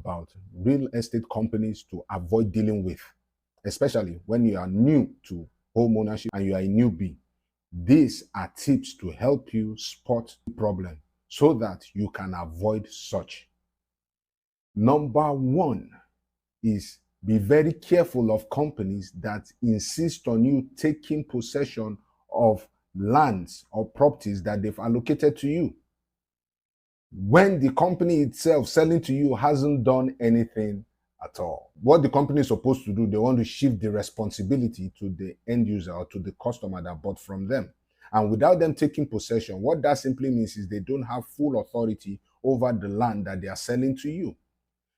about real estate companies to avoid dealing with, especially when you are new to home ownership and you are a newbie. These are tips to help you spot the problem so that you can avoid such. Number one is be very careful of companies that insist on you taking possession of lands or properties that they've allocated to you, when the company itself selling to you hasn't done anything at all. What the company is supposed to do, they want to shift the responsibility to the end user or to the customer that bought from them. And without them taking possession, what that simply means is they don't have full authority over the land that they are selling to you.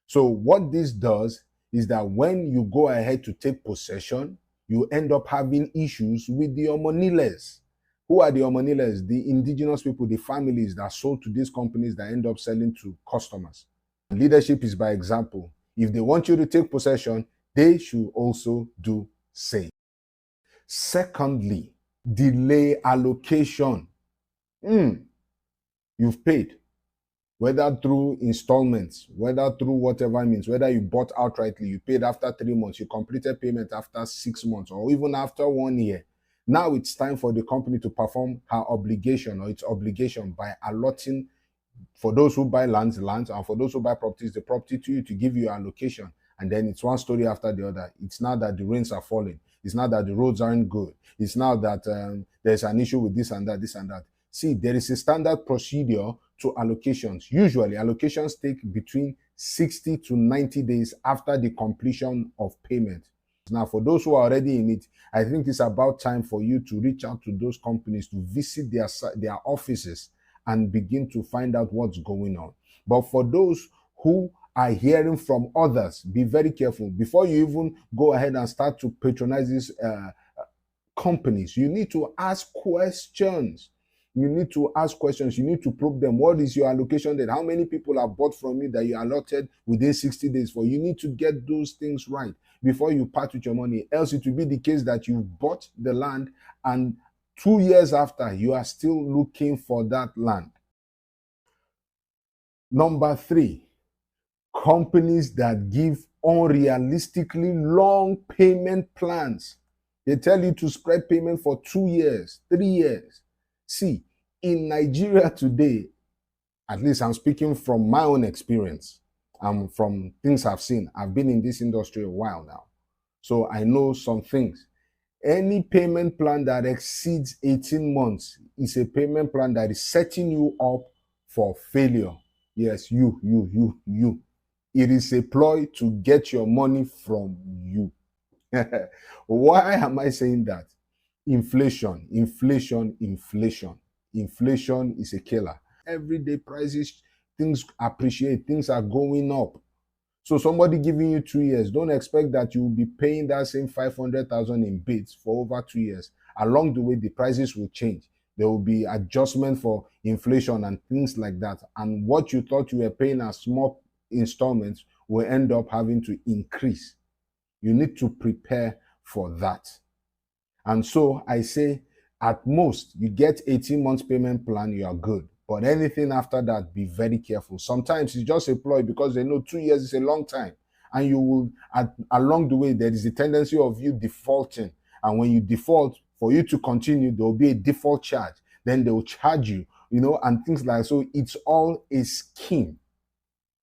So what this does is that when you go ahead to take possession, you end up having issues with the Omoniles. Who are the Omoniles? The indigenous people, the families that sold to these companies that end up selling to customers. Leadership is by example. If they want you to take possession, they should also do same. Secondly, delay allocation. You've paid, whether through installments, whether through whatever means, whether you bought outrightly, you paid after 3 months, you completed payment after 6 months, or even after 1 year. Now it's time for the company to perform her obligation or its obligation by allotting, for those who buy lands, and for those who buy properties, the property to you, to give you allocation. And then it's one story after the other. It's now that the rains are falling. It's now that the roads aren't good. It's now that there's an issue with this and that, this and that. See, there is a standard procedure to allocations. Usually, allocations take between 60 to 90 days after the completion of payment. Now, for those who are already in it, I think it's about time for you to reach out to those companies, to visit their offices and begin to find out what's going on. But for those who are hearing from others, be very careful. Before you even go ahead and start to patronize these companies, you need to ask questions. You need to ask questions. You need to probe them. What is your allocation date? How many people have bought from you that you allotted within 60 days for? You need to get those things right before you part with your money. Else it will be the case that you bought the land and 2 years after, you are still looking for that land. Number 3, companies that give unrealistically long payment plans. They tell you to spread payment for 2 years, 3 years. See, in Nigeria today, at least I'm speaking from my own experience, from things I've seen. I've been in this industry a while now, so I know some things. Any payment plan that exceeds 18 months is a payment plan that is setting you up for failure. Yes, you. It is a ploy to get your money from you. Why am I saying that? Inflation is a killer. Everyday prices, things appreciate, things are going up. So somebody giving you 2 years, don't expect that you will be paying that same 500,000 in bits for over 2 years. Along the way, the prices will change. There will be adjustment for inflation and things like that. And what you thought you were paying as small installments will end up having to increase. You need to prepare for that. And so I say, at most, you get 18 months payment plan, you are good. But anything after that, be very careful. Sometimes it's just a ploy because they know 2 years is a long time. And you will, along the way, there is a tendency of you defaulting. And when you default, for you to continue, there will be a default charge. Then they will charge you, and things like that. So it's all a scheme.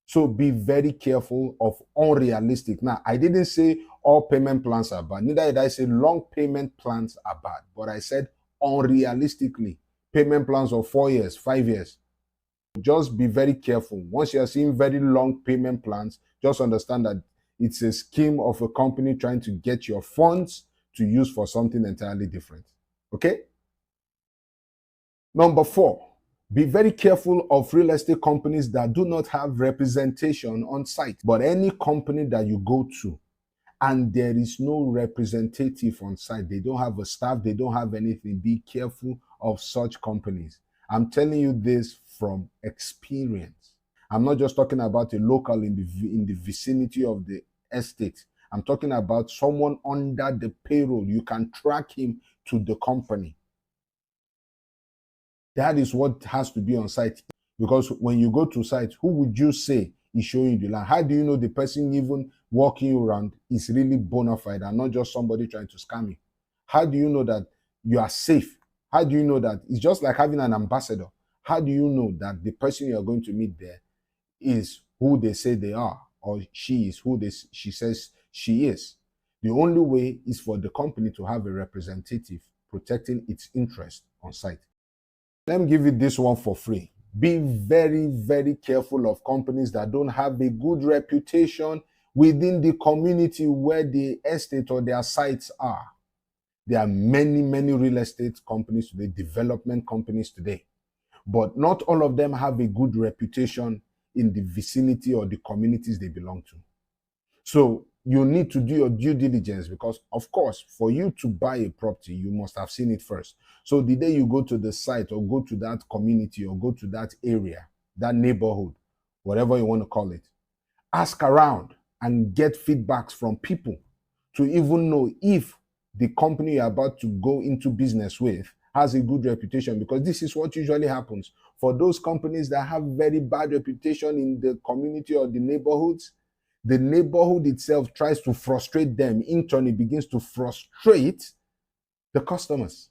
So be very careful of unrealistic. Now, I didn't say all payment plans are bad. Neither did I say long payment plans are bad. But I said unrealistically, payment plans of 4 years, 5 years. Just be very careful. Once you are seeing very long payment plans, just understand that it's a scheme of a company trying to get your funds to use for something entirely different. Okay? Number 4, be very careful of real estate companies that do not have representation on site. But any company that you go to and there is no representative on site, they don't have a staff, they don't have anything, be careful of such companies. I'm telling you this from experience. I'm not just talking about a local in the vicinity of the estate. I'm talking about someone under the payroll. You can track him to the company. That is what has to be on site. Because when you go to site, who would you say is showing you the land? How do you know the person even walking you around is really bona fide and not just somebody trying to scam you? How do you know that you are safe? How do you know that it's just like having an ambassador? How do you know that the person you are going to meet there is who they say they are, or she is who she says she is? The only way is for the company to have a representative protecting its interest on site. Let me give you this one for free. Be very, very careful of companies that don't have a good reputation within the community where the estate or their sites are. There are many, many real estate companies today, development companies today, but not all of them have a good reputation in the vicinity or the communities they belong to. So you need to do your due diligence because, of course, for you to buy a property, you must have seen it first. So the day you go to the site or go to that community or go to that area, that neighborhood, whatever you want to call it, ask around and get feedbacks from people to even know if the company you're about to go into business with has a good reputation, because this is what usually happens. For those companies that have very bad reputation in the community or the neighborhoods, the neighborhood itself tries to frustrate them. In turn, it begins to frustrate the customers.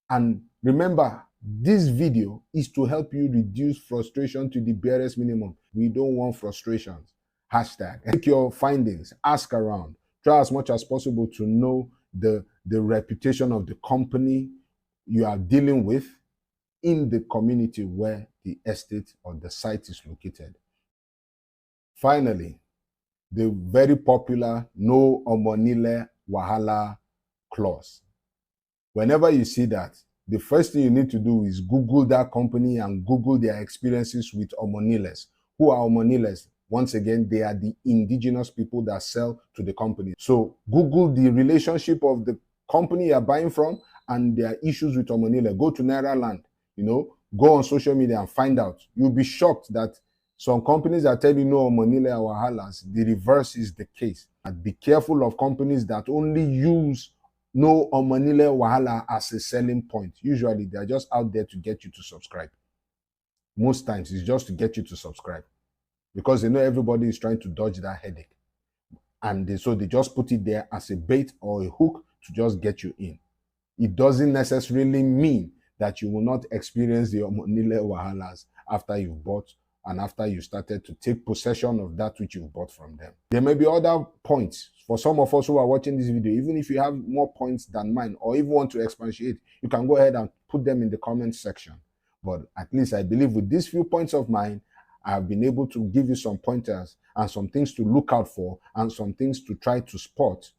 And remember, this video is to help you reduce frustration to the barest minimum. We don't want frustrations. Hashtag. Take your findings, ask around, try as much as possible to know the reputation of the company you are dealing with in the community where the estate or the site is located. Finally, the very popular no omonile wahala clause. Whenever you see that, the first thing you need to do is Google that company and Google their experiences with omoniles. Who are omoniles? Once again, they are the indigenous people that sell to the company. So Google the relationship of the company you're buying from and their issues with omonile. Go to Nairaland, go on social media and find out. You'll be shocked that some companies that tell you no omonile wahalas, the reverse is the case. And be careful of companies that only use no omonile wahala as a selling point. Usually, they're just out there to get you to subscribe. Most times, it's just to get you to subscribe because they know everybody is trying to dodge that headache. And so they just put it there as a bait or a hook to just get you in. It doesn't necessarily mean that you will not experience the omonile wahalas after you've bought and after you started to take possession of that which you've bought from them. There may be other points. For some of us who are watching this video, even if you have more points than mine or even want to expatiate, you can go ahead and put them in the comment section. But at least I believe with these few points of mine, I have been able to give you some pointers and some things to look out for and some things to try to spot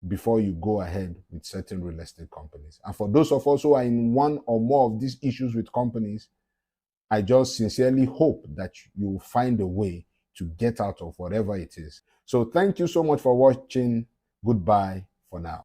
before you go ahead with certain real estate companies. And for those of us who are in one or more of these issues with companies, I just sincerely hope that you will find a way to get out of whatever it is. So thank you so much for watching. Goodbye for now.